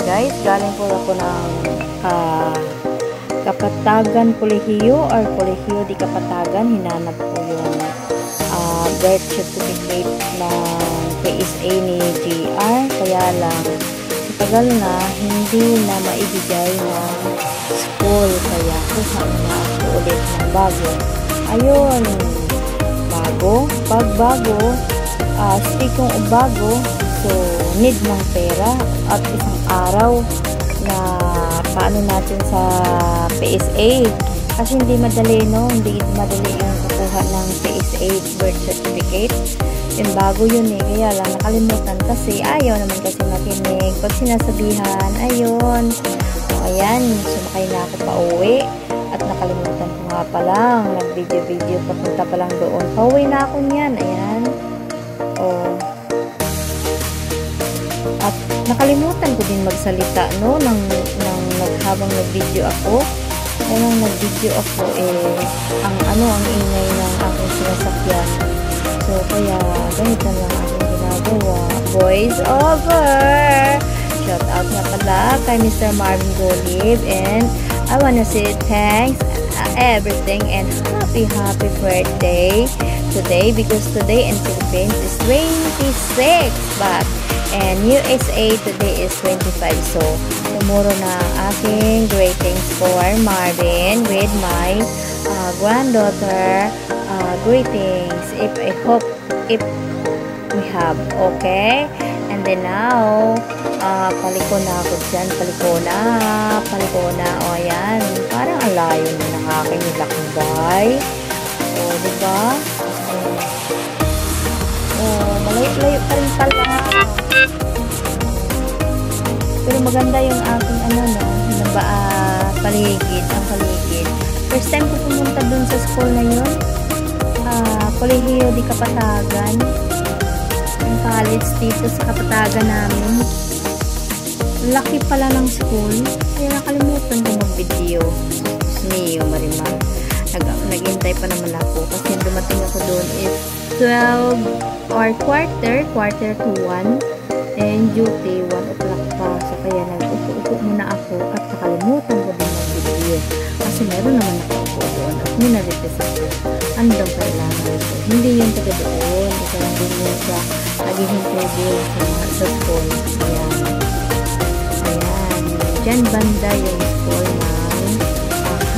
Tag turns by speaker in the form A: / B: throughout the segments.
A: guys. Galing po ako ng Kapatagan Kolehiyo or Kolehiyo di Kapatagan. Hinanap ko yung birth certificate ng PSA ni JR. Kaya lang, tagal na, hindi na maibigay ng school. Kaya kuha na ako ulit ng bago. Ayun, bago. Pag bago, speaking of bago, so need ng pera at isang araw na paano natin sa PSA. Kasi hindi madali, no? Hindi madali yung kukuha ng PSA birth certificate. Yung bago yun eh. Kaya lang nakalimutan kasi ayaw naman kasi makinig. Pag sinasabihan, ayun. So, ayan. Sumakay na ako pa uwi. At nakalimutan ko nga pa lang. Nag-video-video. Papunta pa lang doon. Pauwi na ako niyan. Ayan. Oh. At nakalimutan ko din magsalita, no? Habang nag-video ako. Kaya nang nag-video ako, ang ingay ng aking sinasakyan. So, kaya, ganito lang aking ginagawa. Voice over! Shout out na pala kay Mr. Marvin Golib. And I wanna say thanks, everything, and happy birthday today. Because today in Philippines is 26. But in USA, today is 25. So, tomorrow na aking greetings for Marvin with my granddaughter. Greetings if we have, okay? And then now paliko na ako dyan, paliko na, o yan, parang alayo na ng aking lakbay, o diba? Malayo pa rin pala, pero maganda yung aking paligid, ang paligid. First time ko pumunta dun sa school na yun, Kolehiyo di Kapatagan, yung college dito sa Kapatagan namin. Laki pala ng school, kaya nakalimutan ko mag-video. Niyo Marimar, naghintay pa naman ako kasi dumating ako doon is 12 or quarter to 1, and duty 1 o'clock pa. So kaya nag-upo muna ako at nakalimutan ko din mag-video kasi meron naman nakaupo doon at minarites ako. Andang kailangan ito. Hindi yung taga doon. Ito lang din yun sa naghihintay doon sa school. Ayan. Diyan banda yung school ng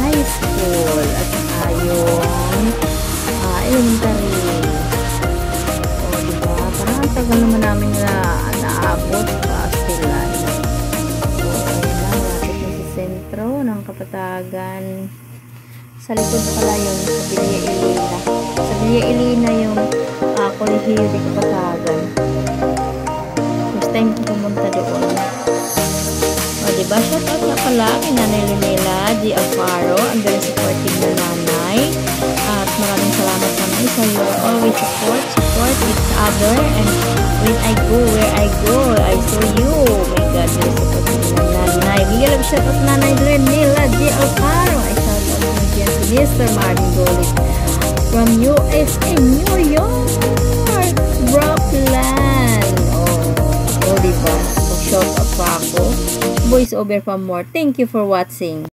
A: high school at saka yung elementary. O diba? Parang ang tagal naman namin na naabot pa sila. So ayan lang. Lapit na sa sentro ng Kapatagan. Sa likod pala yung sa Villa Elena. Sa Villa Elena yung Kolehiyo di Kapatagan. First time ko pumunta doon. O diba, shout out na pala kay Nanay Lunela G. Alfaro. Ang very supportive na nanay. At maraming salamat sa nanay. So you always support each other. And when I go, where I go, I saw you. Oh my God, very supportive na nanay. Bigyan lang shout out Nanay Lunela G. Alfaro. I shout out Mr. Marvin Golib from USA, New York, Brooklyn. Oh, diba? Mag-shout out pa ako. Voice over pa more. Thank you for watching.